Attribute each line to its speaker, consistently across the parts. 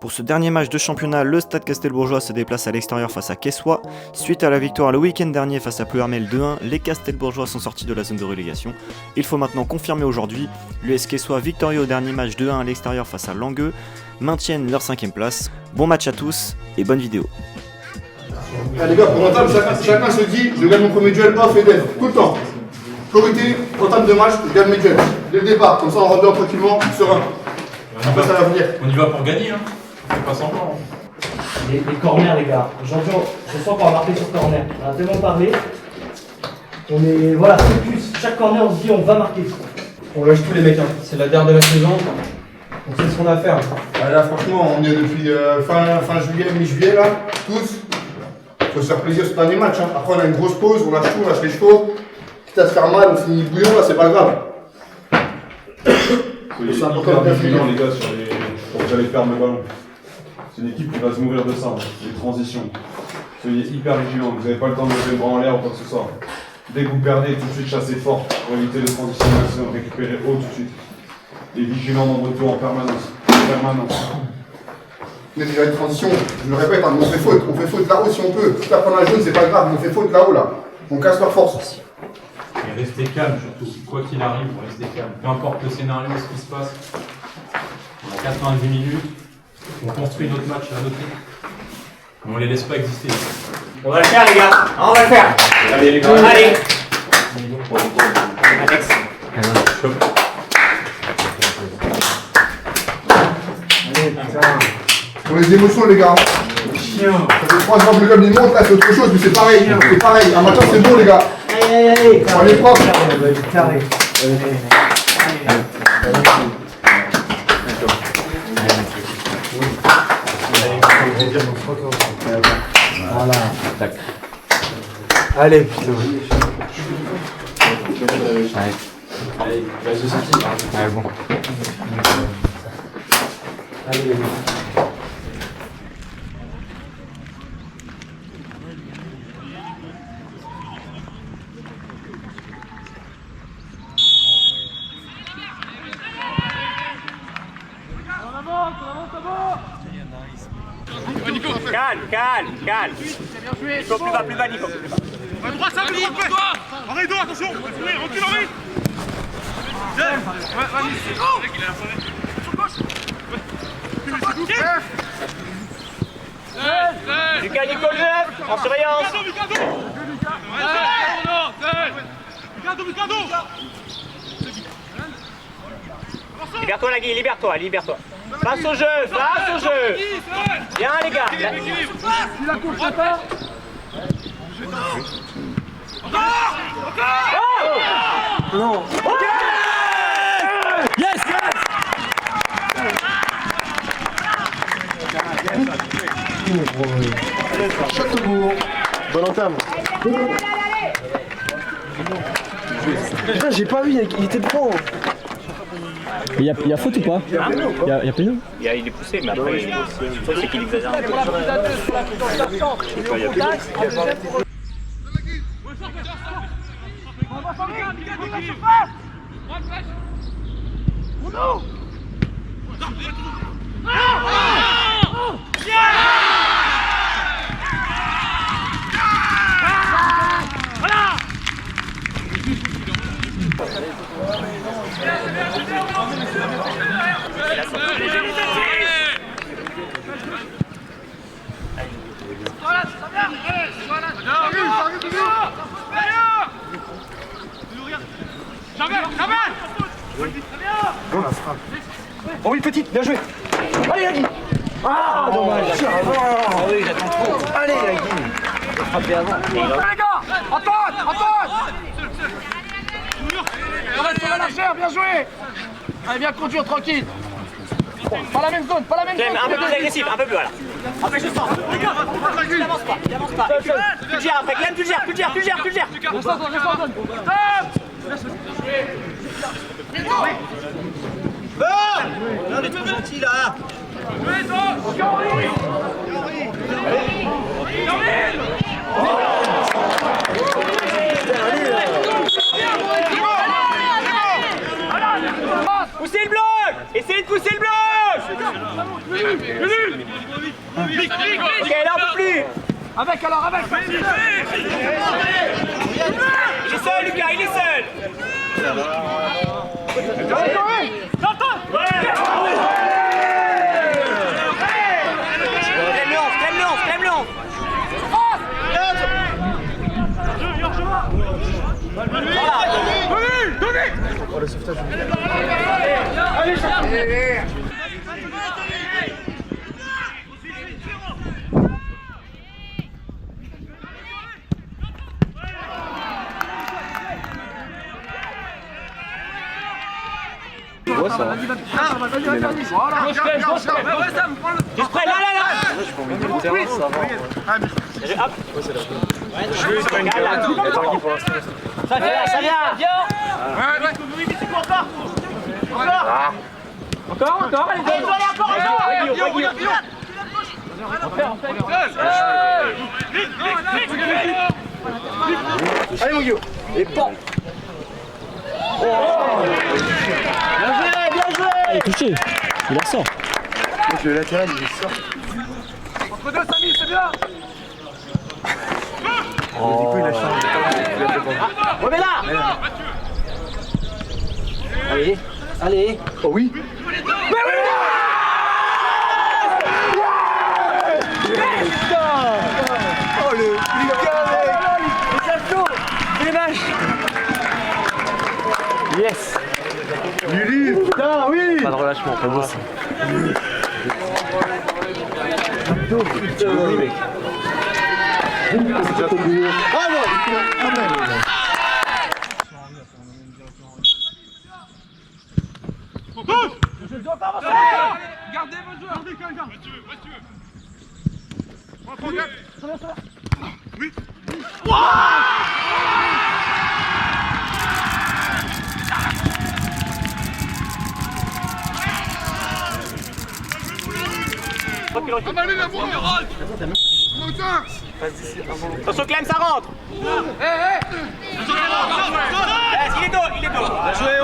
Speaker 1: Pour ce dernier match de championnat, le Stade Castelbourgeois se déplace à l'extérieur face à Quessoy. Suite à la victoire le week-end dernier face à Pleuhermel 2-1, les Castelbourgeois sont sortis de la zone de relégation. Il faut maintenant confirmer aujourd'hui. L'US Quessoy, victorieux au dernier match 2-1 à l'extérieur face à Langueux, maintiennent leur 5ème place. Bon match à tous et bonne vidéo.
Speaker 2: Allez les gars, pour entame, chacun se dit je gagne mon premier duel off et dev, tout le temps. Priorité, entame de match, je gagne mes duels. Dès le départ, comme ça on rentre bien tranquillement, serein. Après ça va venir.
Speaker 3: On y va pour gagner, hein. On fait pas semblant.
Speaker 4: Les corners, les gars. Aujourd'hui, je sens qu'on va marquer sur corner. On a tellement parlé. On est, voilà, focus. Chaque corner, on se dit on va marquer.
Speaker 5: On lâche tous les mecs, hein. C'est la dernière de la saison. On sait ce qu'on a à faire.
Speaker 2: Là franchement, on est depuis fin juillet, mi-juillet là, tous. Faut se faire plaisir ce dernier match. Hein. Après on a une grosse pause, on lâche tout, on lâche les chevaux. Quitte à se faire mal, on finit bouillon là, c'est pas grave.
Speaker 6: Soyez hyper vigilants les gars quand vous allez perdre le ballon. C'est une équipe qui va se nourrir de ça, hein, les transitions. Soyez hyper vigilants, vous n'avez pas le temps de lever le bras en l'air ou quoi que ce soit. Dès que vous perdez, tout de suite chassez fort pour éviter les transitions maximum, récupérer haut tout de suite. Et vigilants dans votre tour en permanence.
Speaker 2: Mais déjà une transition, je le répète, hein, on fait faute là-haut si on peut. Quitte à prendre un jaune, c'est pas grave, on fait faute là-haut là. On casse leur force.
Speaker 3: Et restez calme surtout, quoi qu'il arrive, restez calme. Peu importe le scénario, ce qui se passe. On a 90 minutes, on construit notre match à notre rythme. On les laisse pas exister.
Speaker 4: On va le faire, les gars. On va le faire.
Speaker 3: Allez les gars.
Speaker 4: Allez.
Speaker 3: Alex.
Speaker 2: Pour les émotions les gars. Ça fait 3 ans que le club les monte, là c'est autre chose, mais c'est pareil, c'est pareil. Un matin c'est bon les gars.
Speaker 4: Allez.
Speaker 2: On est propre.
Speaker 4: Carré. Voilà. Allez, putain.
Speaker 3: Allez, reste de sortie.
Speaker 4: Ouais, bon. Allez, les gars.
Speaker 7: Calme. Nico, plus bas, Nico.
Speaker 8: À droite, ça va, pour toi. Arrête d'eau, attention. Recule, Henri.
Speaker 7: Lucas, Nico, le en surveillance. Libère-toi, Lagui, libère-toi. Passe au jeu. Bien, les gars.
Speaker 8: Tu la course pas.
Speaker 4: Non. Yes.
Speaker 2: Châteaubourg. Bonne entame.
Speaker 4: Putain, j'ai pas vu, il était pro. Il y a faute ou pas? Il y a pénal?
Speaker 7: Il est poussé, mais après, le truc, c'est qu'il exagère un peu.
Speaker 4: Oh oui, petite, bien joué. Allez, Lagui. Ah, dommage. Ah oui, j'attends trop. Allez, Lagui. Il a frappé avant.
Speaker 8: Les gars, Antoine. On reste sur la largeur, bien joué. Allez, bien conduire, tranquille. Pas la même zone.
Speaker 7: Un peu plus agressif, un peu plus, voilà. Après, je sens. Il avance pas. Tu le gères après, Glenn, tu le gères.
Speaker 8: Reste en zone.
Speaker 7: On est trop gentil là. Poussez le bloc. Essayez de pousser le bloc. Ok, là on peut plus.
Speaker 8: Avec alors, avec.
Speaker 7: Il est seul, Lucas, il est seul. Crème-le 11.
Speaker 2: Oh, le sauvetage.
Speaker 8: Ouais, ça va. Voilà,
Speaker 7: Juste près, là. Ça vient. Encore, allez,
Speaker 2: Allez mon Guillaume. Et pan.
Speaker 7: Bien joué.
Speaker 4: Il est touché, il la sort.
Speaker 2: Le latéral, il sort.
Speaker 8: entre deux, Samy, c'est bien.
Speaker 2: Du coup, il a changé.
Speaker 7: Remets là. Allez.
Speaker 2: Oh oui. Oh le Lucas
Speaker 7: Les abdos, les vaches.
Speaker 2: Yes. Lulu. Putain, oui.
Speaker 4: Pas de relâchement, pas beau ça.
Speaker 2: Oui, mec.
Speaker 8: Gardez vos joueurs.
Speaker 7: Attention Clem, ça rentre. Il est dos. Bien joué,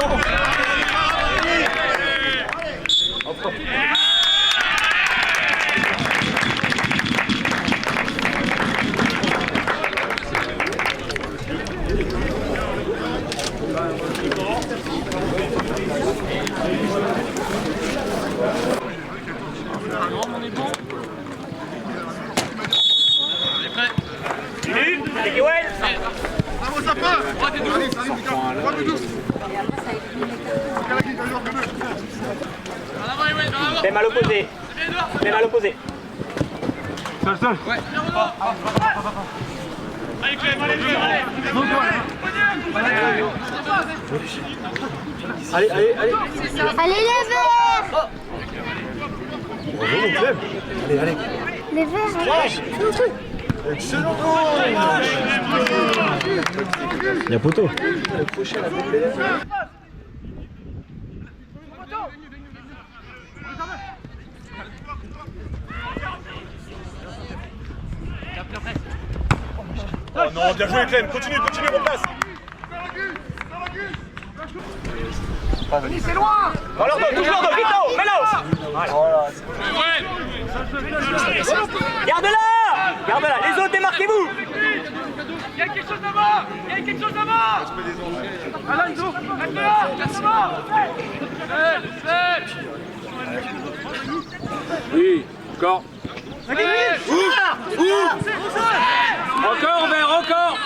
Speaker 7: Même à l'opposé.
Speaker 2: Seul.
Speaker 8: Allez Clem, allez.
Speaker 9: Allez les verts.
Speaker 2: Bravo mon Clem. Allez.
Speaker 9: Les verts.
Speaker 2: Excellent.
Speaker 4: Il y a poteau.
Speaker 2: Oh non, bien joué Clem. Continue, replace.
Speaker 8: C'est loin.
Speaker 7: Toujours dos, Vito, mets-la. Garde-la. Les autres, démarquez-vous.
Speaker 8: Il y a quelque chose là-bas. Alain, Iso, reste là.
Speaker 3: Oui, encore. Encore.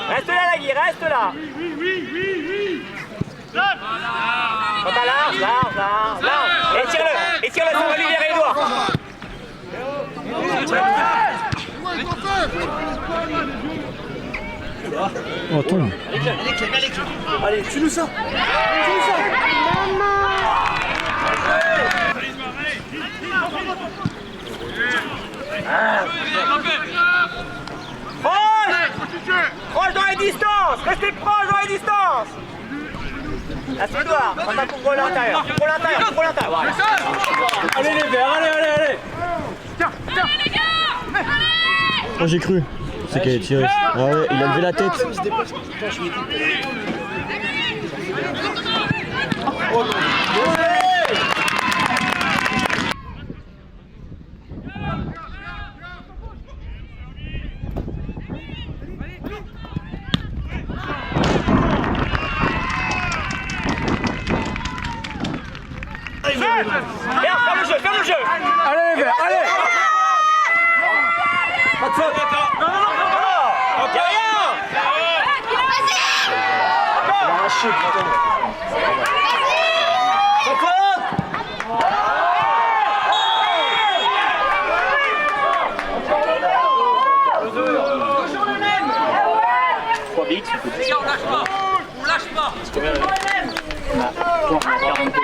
Speaker 7: Reste là, la Guy, reste là.
Speaker 8: Oui.
Speaker 7: Quand t'as large. Et tire-le, ça va libérer Edouard.
Speaker 4: Oh, tombe.
Speaker 2: Allez, tu nous sors.
Speaker 7: Proche dans les distances. Restez proche dans les distances. Là, c'est Edouard. On couvre l'intérieur. Voilà.
Speaker 3: Allez les verts, allez.
Speaker 8: Tiens.
Speaker 4: Oh, j'ai cru. C'est qu'elle est tirée. Ah ouais, il a levé la tête.
Speaker 7: ferme le jeu.
Speaker 8: Allez les verts, allez.
Speaker 7: Pas de faute. Non. Ok, rien.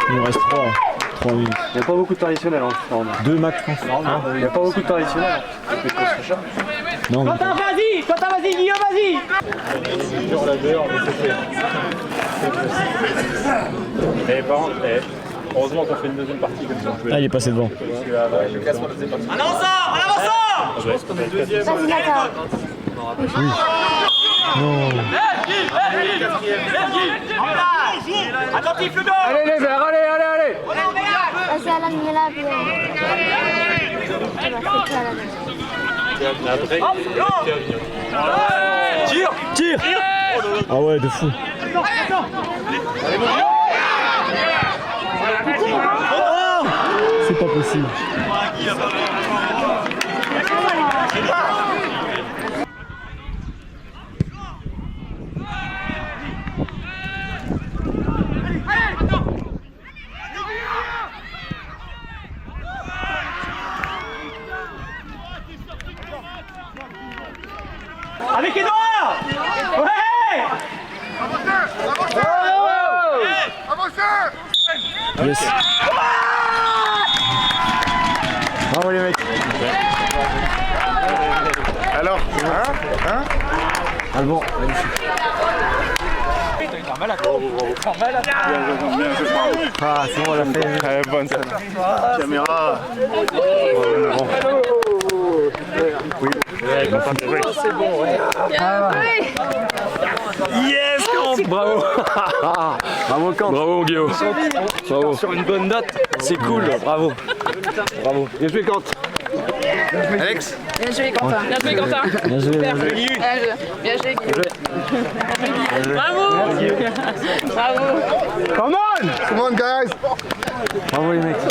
Speaker 1: Il nous reste 3 minutes.
Speaker 5: Il n'y a pas beaucoup de traditionnels en forme.
Speaker 1: 2 max, je pense.
Speaker 5: Il n'y a pas beaucoup de traditionnels.
Speaker 1: Non,
Speaker 7: Quentin, vas-y, Guillaume, vas-y.
Speaker 3: Mais par contre, heureusement qu'on fait une deuxième partie comme ça.
Speaker 1: ah, il est passé devant.
Speaker 7: En avançant.
Speaker 9: Vas-y, d'accord.
Speaker 1: Non.
Speaker 7: Attentif le dos.
Speaker 8: Allez les verts, allez.
Speaker 9: Vas-y, Alan, mets-la bien.
Speaker 7: Tire.
Speaker 1: Ah ouais, de fou. C'est pas possible.
Speaker 7: Avec Edouard. Ouais.
Speaker 1: Yes. Bravo les mecs.
Speaker 2: Alors,
Speaker 1: Alban, magnifique. Ah, c'est bon, on l'a fait.
Speaker 2: très bonne scène. Caméra.
Speaker 5: Yes, Camp. Bravo. Bravo, Camp. Bravo, Guillaume. Bravo. Sur une bonne note, c'est cool. Bravo. Bravo. Bien joué, Camp.
Speaker 2: Alex.
Speaker 10: Bien joué, Quentin. Bien joué, Quentin.
Speaker 1: Bien joué.
Speaker 10: Bien joué, Guillaume. Bravo. Bravo.
Speaker 2: Come on, guys.
Speaker 1: Bravo les mecs.
Speaker 7: Ah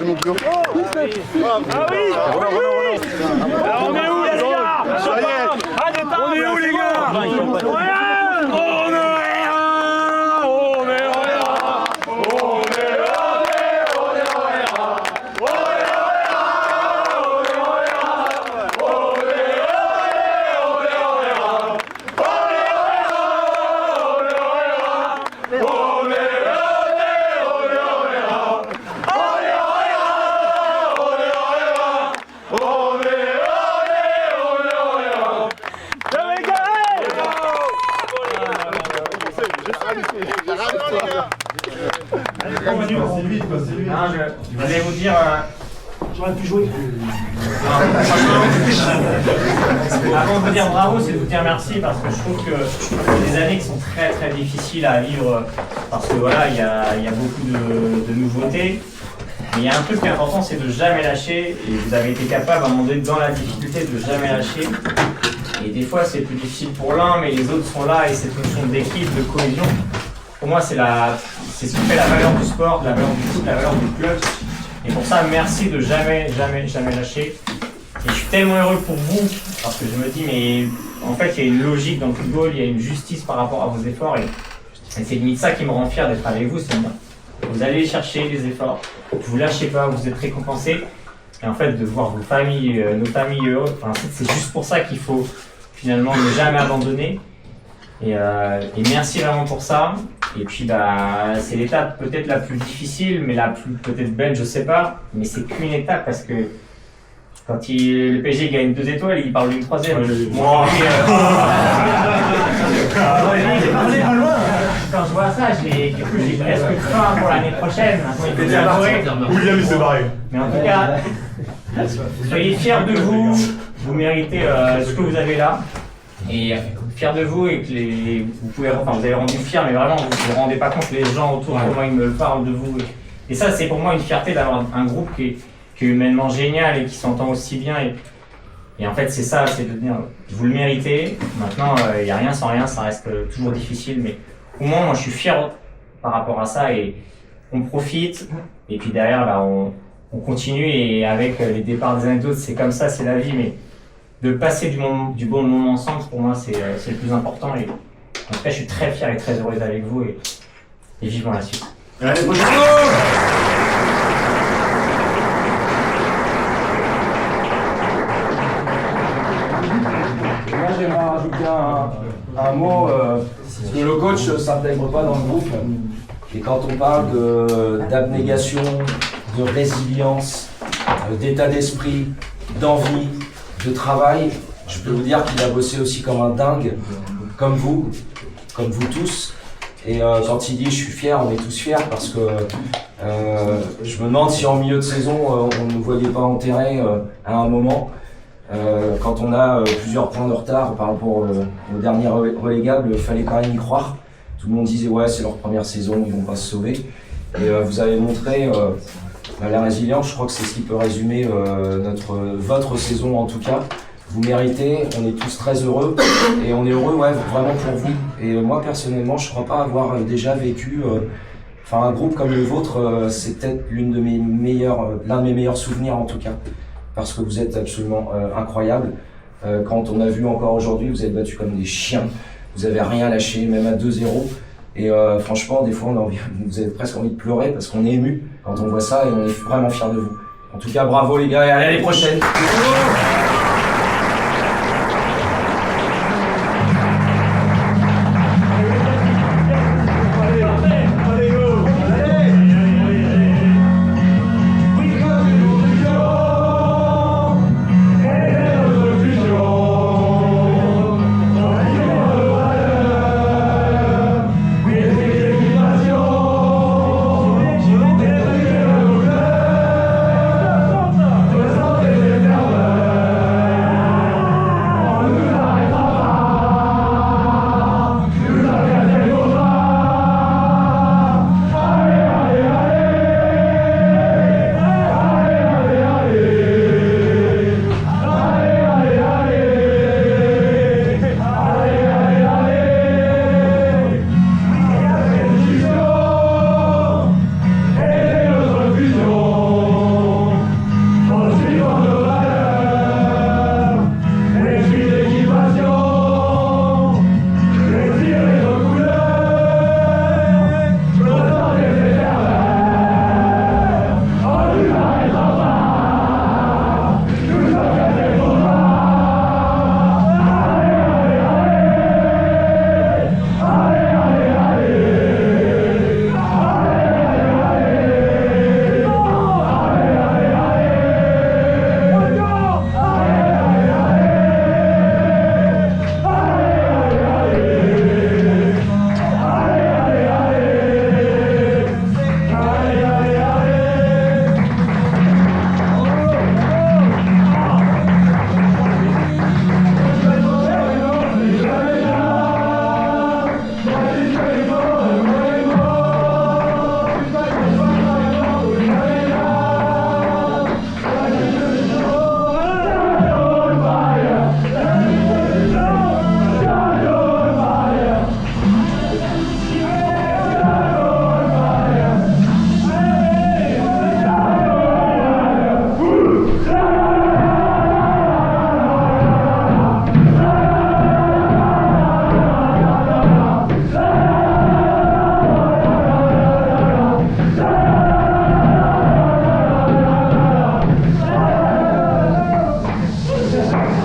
Speaker 7: oui. Alors on est où les gars?
Speaker 2: Ça y est.
Speaker 7: On est où les gars?
Speaker 4: Je voulais vous dire. J'aurais pu jouer. Avant de vous dire bravo, c'est de vous dire merci parce que je trouve que c'est des années qui sont très très difficiles à vivre parce que voilà, il y a beaucoup de nouveautés. Mais il y a un truc qui est important, c'est de jamais lâcher et vous avez été capable à un moment donné dans la difficulté de jamais lâcher. Et des fois c'est plus difficile pour l'un, mais les autres sont là et cette notion d'équipe, de cohésion, pour moi c'est ce qui fait la valeur du sport, la valeur du foot, la valeur du club. Et pour ça, merci de jamais lâcher. Et je suis tellement heureux pour vous, parce que je me dis, mais en fait, il y a une logique dans le football, il y a une justice par rapport à vos efforts. Et c'est limite ça qui me rend fier d'être avec vous, c'est bien. Vous allez chercher les efforts, vous lâchez pas, vous êtes récompensés. Et en fait, de voir vos familles, nos familles heureuses, c'est juste pour ça qu'il faut finalement ne jamais abandonner. Et merci vraiment pour ça. Et puis c'est l'étape peut-être la plus difficile, mais la plus peut-être belle, je sais pas. Mais c'est qu'une étape parce que quand le PSG gagne 2 étoiles, il parle d'une 3e. Moi, quand je vois ça, j'ai presque faim pour l'année prochaine.
Speaker 2: William il s'est barré.
Speaker 4: Mais en tout cas, soyez fiers de vous. Vous méritez ce que vous avez là. Et fiers de vous et que vous avez rendu fiers, mais vraiment vous ne vous rendez pas compte, les gens autour de moi ils me parlent de vous. Et ça c'est pour moi une fierté d'avoir un groupe qui est humainement génial et qui s'entend aussi bien. Et en fait c'est ça, c'est de dire vous le méritez. Maintenant il n'y a rien sans rien, ça reste toujours difficile, mais au moins moi je suis fier par rapport à ça et on profite. Et puis derrière on on continue et avec les départs des uns et des autres, c'est comme ça, c'est la vie, mais de passer du bon moment ensemble, pour moi, c'est le plus important. Et en tout cas, je suis très fier et très heureuse avec vous et vivement la suite.
Speaker 2: Allez, prochaine.
Speaker 5: Moi j'aimerais rajouter un mot, parce que le coach ne s'intègre pas dans le groupe. Et quand on parle d'abnégation, de résilience, d'état d'esprit, d'envie, de travail, je peux vous dire qu'il a bossé aussi comme un dingue, comme vous tous. Et quand il dit je suis fier, on est tous fiers parce que je me demande si en milieu de saison on ne nous voyait pas enterrer à un moment. Quand on a plusieurs points de retard par rapport aux derniers relégables, il fallait quand même y croire. Tout le monde disait ouais c'est leur première saison, ils vont pas se sauver. Et vous avez montré la résilience, je crois que c'est ce qui peut résumer votre saison en tout cas. Vous méritez, on est tous très heureux et on est heureux ouais, vraiment pour vous. Et moi personnellement, je ne crois pas avoir déjà vécu un groupe comme le vôtre, c'est peut-être l'un de mes meilleurs souvenirs en tout cas. Parce que vous êtes absolument incroyable. Quand on a vu encore aujourd'hui, vous êtes battus comme des chiens. Vous n'avez rien lâché, même à 2-0. Et franchement, des fois, vous avez presque envie de pleurer parce qu'on est ému quand on voit ça et on est vraiment fiers de vous. En tout cas, bravo les gars et à l'année prochaine.